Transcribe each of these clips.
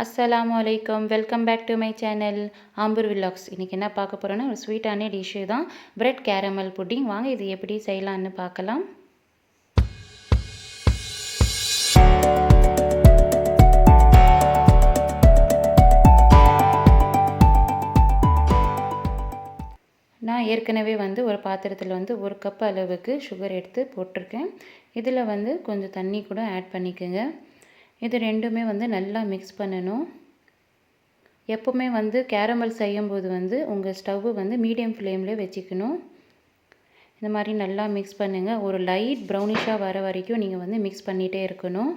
அஸ்ஸலாமு அலைக்கும். Welcome back to my channel Ambur vlogs. இன்றைக்கி என்ன பார்க்க போகிறோன்னா ஒரு ஸ்வீட்டான டிஷ்ஷு தான், பிரெட் கேரமல் புட்டிங். வாங்க இது எப்படி செய்யலான்னு பார்க்கலாம். நான் ஏற்கனவே ஒரு பாத்திரத்தில் ஒரு கப் அளவுக்கு சுகர் எடுத்து போட்டிருக்கேன். இதில் கொஞ்சம் தண்ணி கூட ஆட் பண்ணிக்கோங்க. இது ரெண்டுமே நல்லா மிக்ஸ் பண்ணணும். எப்போவுமே கேரமல் செய்யும்போது உங்கள் ஸ்டவ்வு மீடியம் ஃப்ளேமில் வச்சுக்கணும். இந்த மாதிரி நல்லா மிக்ஸ் பண்ணுங்கள். ஒரு லைட் ப்ரௌனிஷாக வர வரைக்கும் நீங்கள் மிக்ஸ் பண்ணிகிட்டே இருக்கணும்.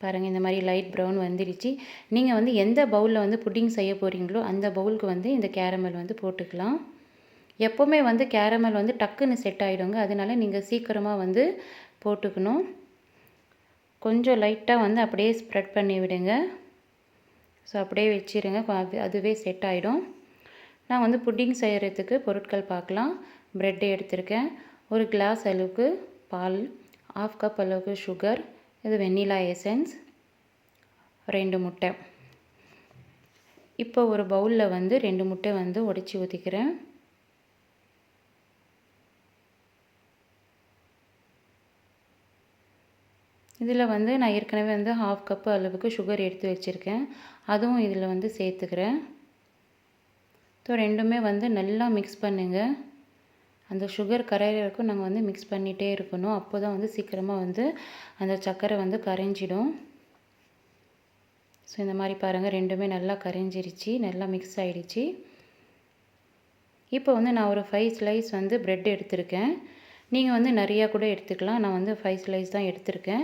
பாருங்கள், இந்த மாதிரி லைட் ப்ரௌன் வந்துடுச்சு. நீங்கள் எந்த பவுலில் புட்டிங் செய்ய போகிறீங்களோ அந்த பவுலுக்கு இந்த கேரமல் போட்டுக்கலாம். எப்போவுமே கேரமல் டக்குன்னு செட் ஆகிடுங்க. அதனால நீங்கள் சீக்கிரமாக போட்டுக்கணும். கொஞ்சம் லைட்டாக அப்படியே ஸ்ப்ரெட் பண்ணி விடுங்க. ஸோ அப்படியே வச்சிருங்க, அதுவே செட் ஆகிடும். நான் புட்டிங் செய்கிறதுக்கு பொருட்கள் பார்க்கலாம். ப்ரெட்டு எடுத்திருக்கேன், ஒரு கிளாஸ் அளவுக்கு பால், 1/2 கப் அளவுக்கு சுகர், இது வெண்ணிலா எசன்ஸ், 2 முட்டை. இப்போ ஒரு பவுலில் 2 முட்டை உடைச்சி ஊற்றிக்கிறேன். இதில் நான் ஏற்கனவே 1/2 கப்பு அளவுக்கு சுகர் எடுத்து வச்சுருக்கேன். அதுவும் இதில் சேர்த்துக்கிறேன். ஸோ ரெண்டுமே நல்லா மிக்ஸ் பண்ணுங்கள். அந்த சுகர் கரையிற வரைக்கும் நாங்கள் மிக்ஸ் பண்ணிகிட்டே இருக்கணும். அப்போ தான் சீக்கிரமாக அந்த சர்க்கரை கரைஞ்சிடும். ஸோ இந்த மாதிரி பாருங்கள், ரெண்டுமே நல்லா கரைஞ்சிருச்சு, நல்லா மிக்ஸ் ஆகிடுச்சு. இப்போ நான் ஒரு 5 ஸ்லைஸ் ப்ரெட் எடுத்திருக்கேன். நீங்கள் நிறையா கூட எடுத்துக்கலாம். நான் 5 ஸ்லைஸ் தான் எடுத்திருக்கேன்.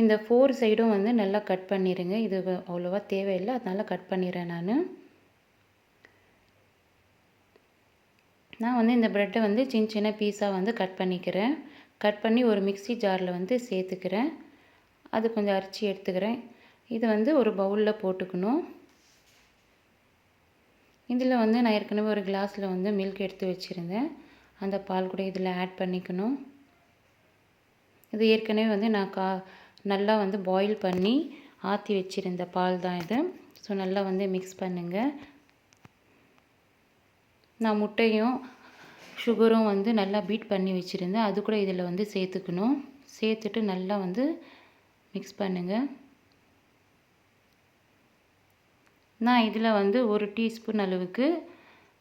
இந்த 4 சைடும் நல்லா கட் பண்ணிடுங்க. இது அவ்வளோவா தேவையில்லை, அதனால் கட் பண்ணிடுறேன். நான் இந்த ப்ரெட்டை சின்ன சின்ன பீஸாக கட் பண்ணிக்கிறேன். கட் பண்ணி ஒரு மிக்ஸி ஜாரில் சேர்த்துக்கிறேன். அது கொஞ்சம் அரைச்சி எடுத்துக்கிறேன். இது ஒரு பவுலில் போட்டுக்கணும். இதில் நான் ஏற்கனவே ஒரு கிளாஸில் மில்க் எடுத்து வச்சுருந்தேன். அந்த பால் கூட இதில் ஆட் பண்ணிக்கணும். இது ஏற்கனவே நான் நல்லா பாயில் பண்ணி ஆற்றி வச்சுருந்த பால் தான் இது. ஸோ நல்லா மிக்ஸ் பண்ணுங்கள். நான் முட்டையும் சுகரும் நல்லா பீட் பண்ணி வச்சுருந்தேன். அது கூட இதில் சேர்த்துக்கணும். சேர்த்துட்டு நல்லா மிக்ஸ் பண்ணுங்கள். நான் இதில் 1 டீஸ்பூன் அளவுக்கு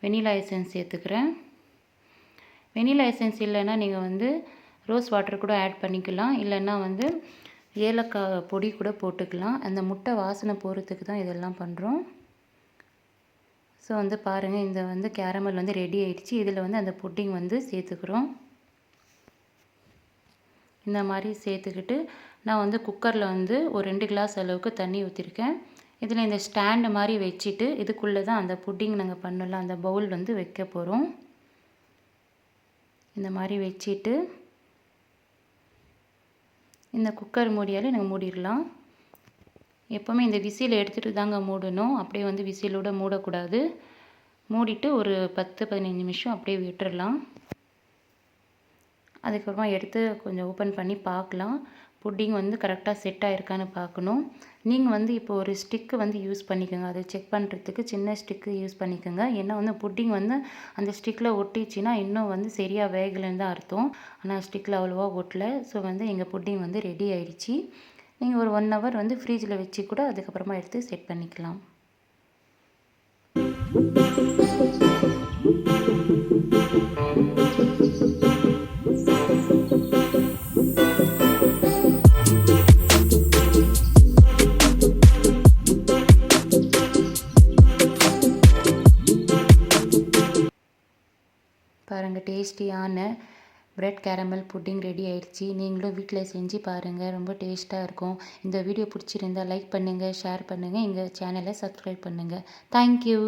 வெனிலா எசன்ஸ் சேர்த்துக்கிறேன். வெனிலா எசன்ஸ் இல்லைன்னா நீங்கள் ரோஸ் வாட்டர் கூட ஆட் பண்ணிக்கலாம். இல்லைன்னா ஏலக்காய் பொடி கூட போட்டுக்கலாம். அந்த முட்டை வாசனை போகிறதுக்கு தான் இதெல்லாம் பண்ணுறோம். ஸோ பாருங்கள், இந்த கேரமல் ரெடி ஆகிடுச்சு. இதில் அந்த புட்டிங் சேர்த்துக்கிறோம். இந்த மாதிரி சேர்த்துக்கிட்டு நான் குக்கரில் ஒரு 2 கிளாஸ் அளவுக்கு தண்ணி ஊற்றிருக்கேன். இதில் இந்த ஸ்டாண்டு மாதிரி வச்சுட்டு இதுக்குள்ளே தான் அந்த புட்டிங் நாங்கள் பண்ணலாம், அந்த பவுல் வைக்க போகிறோம். இந்த மாதிரி வச்சுட்டு இந்த குக்கர் மூடியால் நாங்கள் மூடிடலாம். எப்போவுமே இந்த விசில் எடுத்துகிட்டு தாங்க மூடணும். அப்படியே விசிலோடு மூடக்கூடாது. மூடிட்டு ஒரு 10-15 நிமிஷம் அப்படியே விட்டுடலாம். அதுக்கப்புறமா எடுத்து கொஞ்சம் ஓப்பன் பண்ணி பார்க்கலாம். புட்டிங் கரெக்டாக செட் ஆகிருக்கான்னு பார்க்கணும். நீங்கள் இப்போ ஒரு ஸ்டிக்கு யூஸ் பண்ணிக்கோங்க. அதை செக் பண்ணுறதுக்கு சின்ன ஸ்டிக்கு யூஸ் பண்ணிக்கோங்க. ஏன்னா புட்டிங் அந்த ஸ்டிக்கில் ஒட்டிச்சுன்னா இன்னும் சரியாக வேகலைன்னு தான் அர்த்தம். ஆனால் ஸ்டிக்கில் அவ்வளோவா ஒட்டலை. ஸோ எங்கள் புட்டிங் ரெடி ஆகிடுச்சு. நீங்கள் ஒரு 1 ஹவர் ஃப்ரிட்ஜில் வச்சு கூட அதுக்கப்புறமா எடுத்து செட் பண்ணிக்கலாம். பாருங்கள், டேஸ்டியான பிரெட் கேரமல் புட்டிங் ரெடி ஆகிடுச்சு. நீங்களும் வீட்டில் செஞ்சு பாருங்கள், ரொம்ப டேஸ்ட்டாக இருக்கும். இந்த வீடியோ பிடிச்சிருந்தால் லைக் பண்ணுங்கள், ஷேர் பண்ணுங்கள், எங்கள் சேனலை சப்ஸ்கிரைப் பண்ணுங்கள். தேங்க்யூ.